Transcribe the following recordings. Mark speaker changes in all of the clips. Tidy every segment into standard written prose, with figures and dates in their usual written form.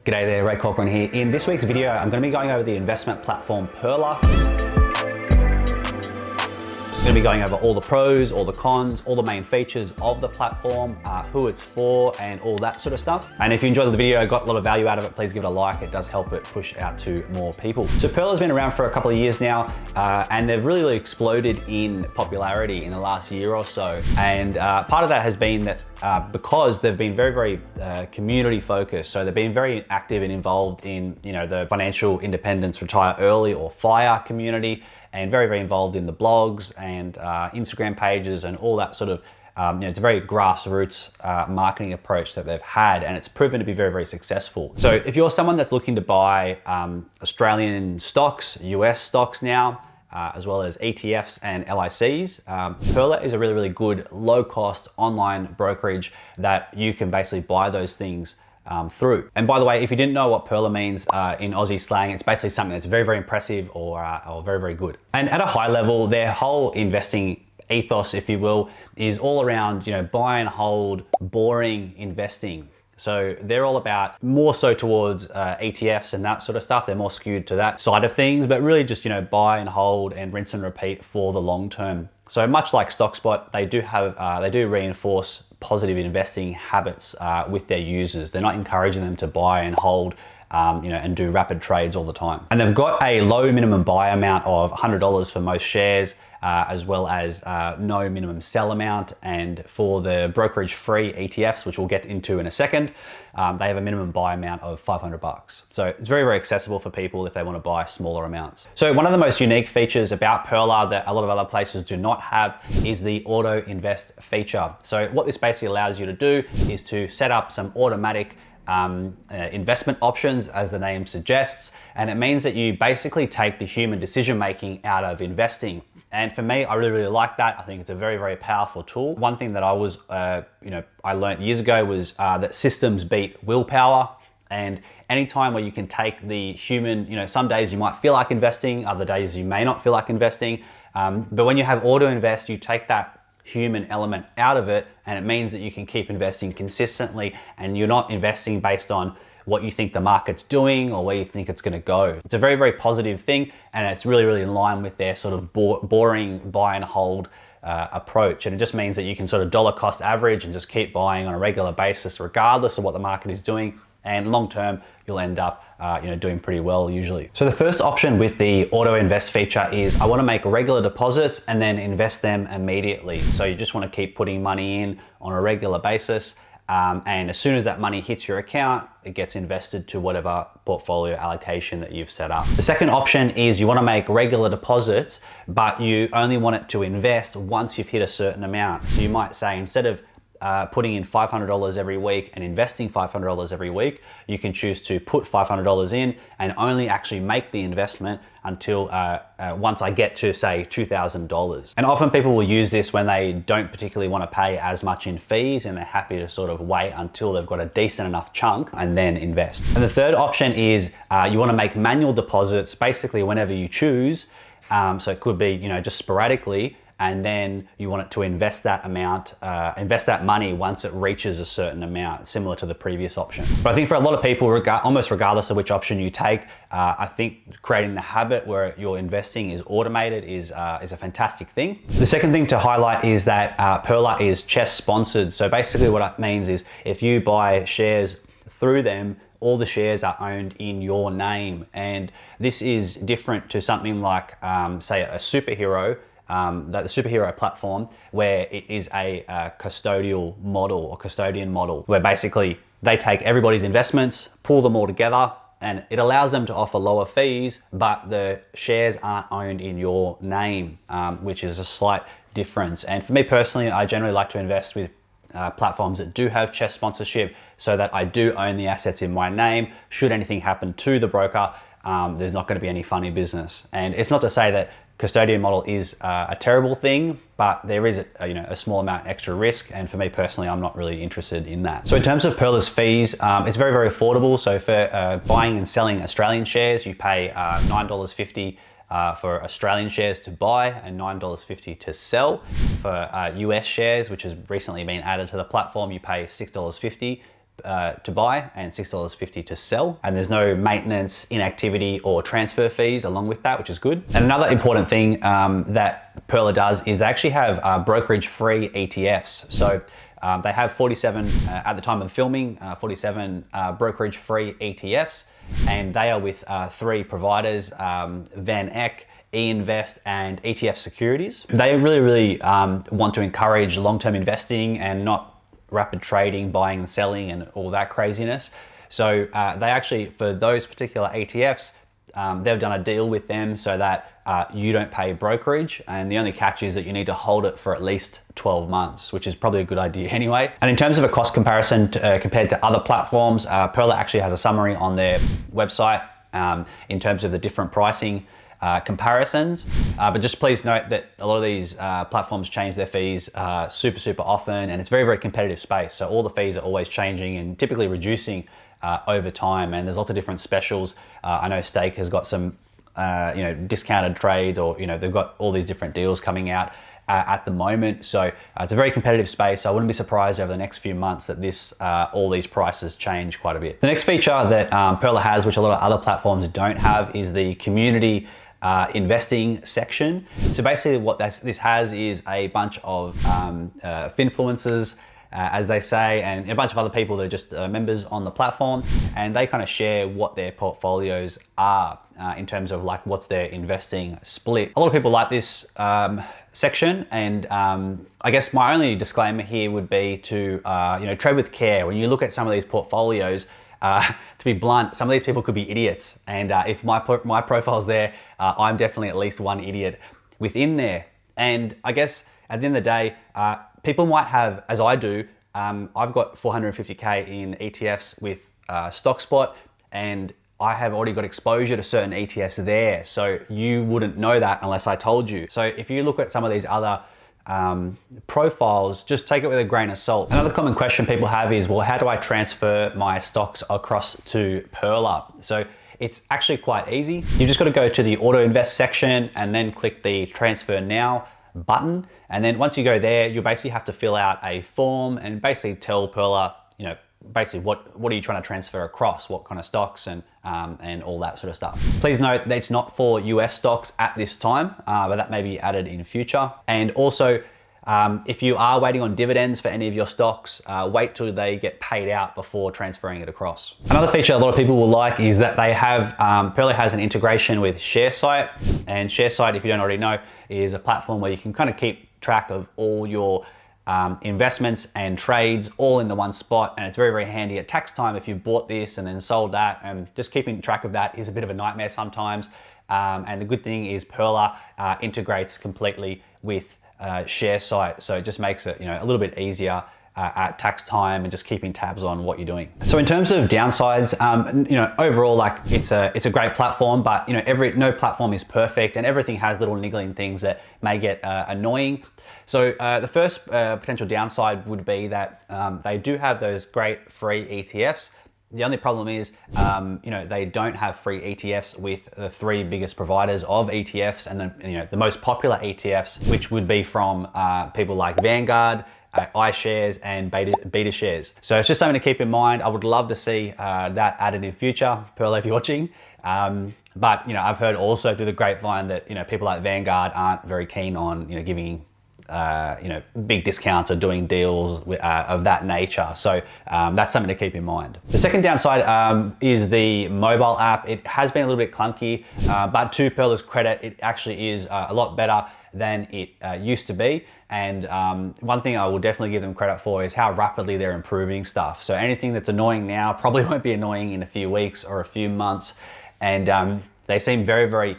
Speaker 1: G'day there, Ray Cochran here. In this week's video, I'm going to be going over the investment platform Pearler. I'm going to be going over all the pros, all the cons, all the main features of the platform, who it's for, and all that sort of stuff. And if you enjoyed the video, got a lot of value out of it, please give it a like. It does help it push out to more people. So Pearler's been around for a couple of years now, and they've really exploded in popularity in the last year or so. And part of that has been that because they've been very community focused. So they've been very active and involved in, the financial independence, retire early or FIRE community, and very involved in the blogs and Instagram pages and all that sort of, it's a very grassroots marketing approach that they've had, and it's proven to be very successful. So if you're someone that's looking to buy Australian stocks, US stocks now, as well as ETFs and LICs, Pearler is a really good low-cost online brokerage that you can basically buy those things through. And by the way, if you didn't know what Pearler means in Aussie slang, it's basically something that's very impressive or very good. And at a high level, their whole investing ethos, if you will, is all around, buy and hold, boring investing. So they're all about more so towards ETFs and that sort of stuff. They're more skewed to that side of things, but really just, buy and hold and rinse and repeat for the long term. So much like StockSpot, they do reinforce positive investing habits with their users. They're not encouraging them to buy and hold, and do rapid trades all the time. And they've got a low minimum buy amount of $100 for most shares, as well as no minimum sell amount. And for the brokerage free ETFs, which we'll get into in a second, they have a minimum buy amount of $500. So it's very accessible for people if they want to buy smaller amounts. So one of the most unique features about Pearler that a lot of other places do not have is the auto invest feature. So what this basically allows you to do is to set up some automatic investment options, as the name suggests, and it means that you basically take the human decision making out of investing. And for me, I really like that. I think it's a very powerful tool. One thing that I was, I learned years ago was that systems beat willpower. And anytime where you can take the human, some days you might feel like investing, other days you may not feel like investing. But when you have auto invest, you take that human element out of it, and it means that you can keep investing consistently, and you're not investing based on what you think the market's doing or where you think it's going to go. It's a very positive thing, and it's really in line with their sort of boring buy and hold approach. And it just means that you can sort of dollar cost average and just keep buying on a regular basis regardless of what the market is doing, and long term you'll end up doing pretty well usually. So the first option with the auto invest feature is I want to make regular deposits and then invest them immediately. So you just want to keep putting money in on a regular basis, and as soon as that money hits your account, it gets invested to whatever portfolio allocation that you've set up. The second option is you want to make regular deposits, but you only want it to invest once you've hit a certain amount. So you might say, instead of putting in $500 every week and investing $500 every week, you can choose to put $500 in and only actually make the investment until once I get to, say, $2,000. And often people will use this when they don't particularly want to pay as much in fees, and they're happy to sort of wait until they've got a decent enough chunk and then invest. And the third option is you want to make manual deposits basically whenever you choose. So it could be, just sporadically, and then you want it to invest that amount, invest that money once it reaches a certain amount, similar to the previous option. But I think for a lot of people, almost regardless of which option you take, I think creating the habit where your investing is automated is a fantastic thing. The second thing to highlight is that Pearler is CHESS sponsored. So basically what that means is if you buy shares through them, all the shares are owned in your name. And this is different to something like, say, a superhero, the superhero platform, where it is a custodial model or custodian model, where basically they take everybody's investments, pull them all together, and it allows them to offer lower fees, but the shares aren't owned in your name, which is a slight difference. And for me personally, I generally like to invest with platforms that do have CHESS sponsorship, so that I do own the assets in my name. Should anything happen to the broker, there's not going to be any funny business. And it's not to say that custodian model is a terrible thing, but there is a small amount extra risk, and for me personally, I'm not really interested in that. So in terms of Pearler's fees, it's very affordable. So for buying and selling Australian shares, you pay $9.50 for Australian shares to buy and $9.50 to sell. For US shares, which has recently been added to the platform, you pay $6.50 to buy and $6.50 to sell. And there's no maintenance, inactivity, or transfer fees along with that, which is good. And another important thing that Pearler does is they actually have brokerage-free ETFs. So they have 47, at the time of filming, 47 brokerage-free ETFs, and they are with 3 providers, Van Eck, eInvest, and ETF Securities. They really want to encourage long-term investing and not rapid trading, buying and selling, and all that craziness. So they actually, for those particular ETFs, they've done a deal with them so that you don't pay brokerage, and the only catch is that you need to hold it for at least 12 months, which is probably a good idea anyway. And in terms of a cost comparison compared to other platforms, Pearler actually has a summary on their website in terms of the different pricing comparisons, but just please note that a lot of these platforms change their fees super often, and it's very competitive space. So all the fees are always changing and typically reducing over time, and there's lots of different specials. I know Stake has got some discounted trades, or they've got all these different deals coming out at the moment. So it's a very competitive space. So I wouldn't be surprised over the next few months that all these prices change quite a bit. The next feature that Pearler has, which a lot of other platforms don't have, is the community investing section. So basically what this has is a bunch of finfluencers, as they say, and a bunch of other people that are just members on the platform, and they kind of share what their portfolios are in terms of like what's their investing split. A lot of people like this section, and I guess my only disclaimer here would be to trade with care. When you look at some of these portfolios, to be blunt, some of these people could be idiots, and if my profile's there, I'm definitely at least one idiot within there. And I guess at the end of the day, people might have, as I do, I've got 450K in ETFs with StockSpot, and I have already got exposure to certain ETFs there. So you wouldn't know that unless I told you. So if you look at some of these other profiles, just take it with a grain of salt. Another common question people have is, well, how do I transfer my stocks across to Pearler? So it's actually quite easy. You just got to go to the auto invest section and then click the transfer now button. And then once you go there, you'll basically have to fill out a form and basically tell Pearler, basically what are you trying to transfer across, what kind of stocks, and all that sort of stuff. Please note that it's not for US stocks at this time, but that may be added in future. And also, if you are waiting on dividends for any of your stocks, wait till they get paid out before transferring it across. Another feature a lot of people will like is that they have, Pearler has an integration with ShareSite, and ShareSite, if you don't already know, is a platform where you can kind of keep track of all your investments and trades all in the one spot, and it's very handy at tax time if you've bought this and then sold that, and just keeping track of that is a bit of a nightmare sometimes. And the good thing is Pearler integrates completely with ShareSite, so it just makes it a little bit easier at tax time and just keeping tabs on what you're doing. So in terms of downsides, overall, like it's a great platform, but no platform is perfect, and everything has little niggling things that may get annoying. So the first potential downside would be that they do have those great free ETFs. The only problem is, they don't have free ETFs with the 3 biggest providers of ETFs, and the most popular ETFs, which would be from people like Vanguard, iShares, and BetaShares. So it's just something to keep in mind. I would love to see that added in future. Pearler, if you're watching. But I've heard also through the grapevine that people like Vanguard aren't very keen on giving big discounts or doing deals of that nature. So that's something to keep in mind. The second downside is the mobile app. It has been a little bit clunky, but to Pearler's credit, it actually is a lot better than it used to be. And one thing I will definitely give them credit for is how rapidly they're improving stuff. So anything that's annoying now probably won't be annoying in a few weeks or a few months. And they seem very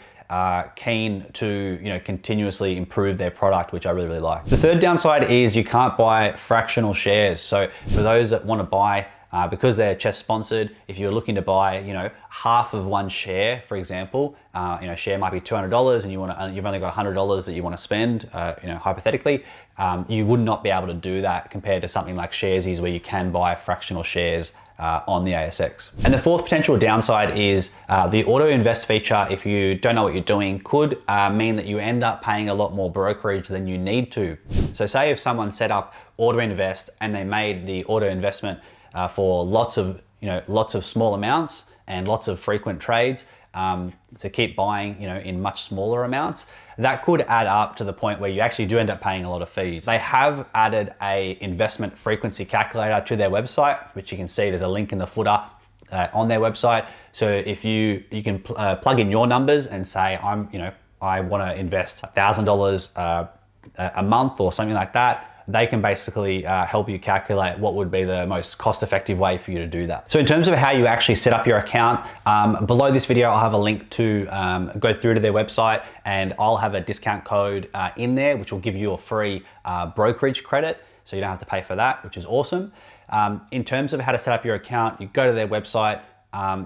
Speaker 1: keen to continuously improve their product, which I really like. The third downside is you can't buy fractional shares. So for those that want to buy, because they're CHESS sponsored, if you're looking to buy half of one share, for example, share might be $200 and you've only got $100 that you want to spend, hypothetically, you would not be able to do that compared to something like Sharesies, where you can buy fractional shares on the ASX. And the fourth potential downside is the auto invest feature, if you don't know what you're doing, could mean that you end up paying a lot more brokerage than you need to. So say if someone set up auto invest and they made the auto investment for lots of small amounts and lots of frequent trades, to keep buying, in much smaller amounts, that could add up to the point where you actually do end up paying a lot of fees. They have added a investment frequency calculator to their website, which you can see there's a link in the footer on their website. So if you can plug in your numbers and say, I want to invest $1,000 a month or something like that, they can basically help you calculate what would be the most cost-effective way for you to do that. So in terms of how you actually set up your account, below this video, I'll have a link to go through to their website, and I'll have a discount code in there, which will give you a free brokerage credit. So you don't have to pay for that, which is awesome. In terms of how to set up your account, you go to their website,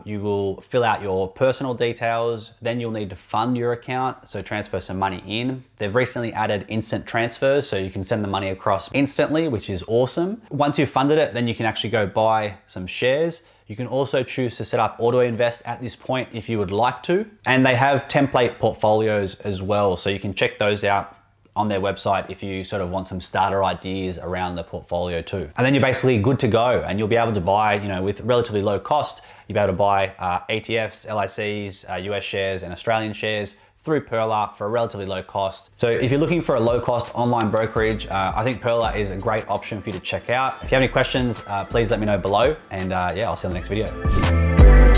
Speaker 1: you will fill out your personal details, then you'll need to fund your account, so transfer some money in. They've recently added instant transfers, so you can send the money across instantly, which is awesome. Once you've funded it, then you can actually go buy some shares. You can also choose to set up auto invest at this point if you would like to. And they have template portfolios as well, so you can check those out on their website if you sort of want some starter ideas around the portfolio too. And then you're basically good to go, and you'll be able to buy, with relatively low cost, you'll be able to buy ETFs, LICs, US shares and Australian shares through Pearler for a relatively low cost. So if you're looking for a low cost online brokerage, I think Pearler is a great option for you to check out. If you have any questions, please let me know below, and yeah, I'll see you in the next video.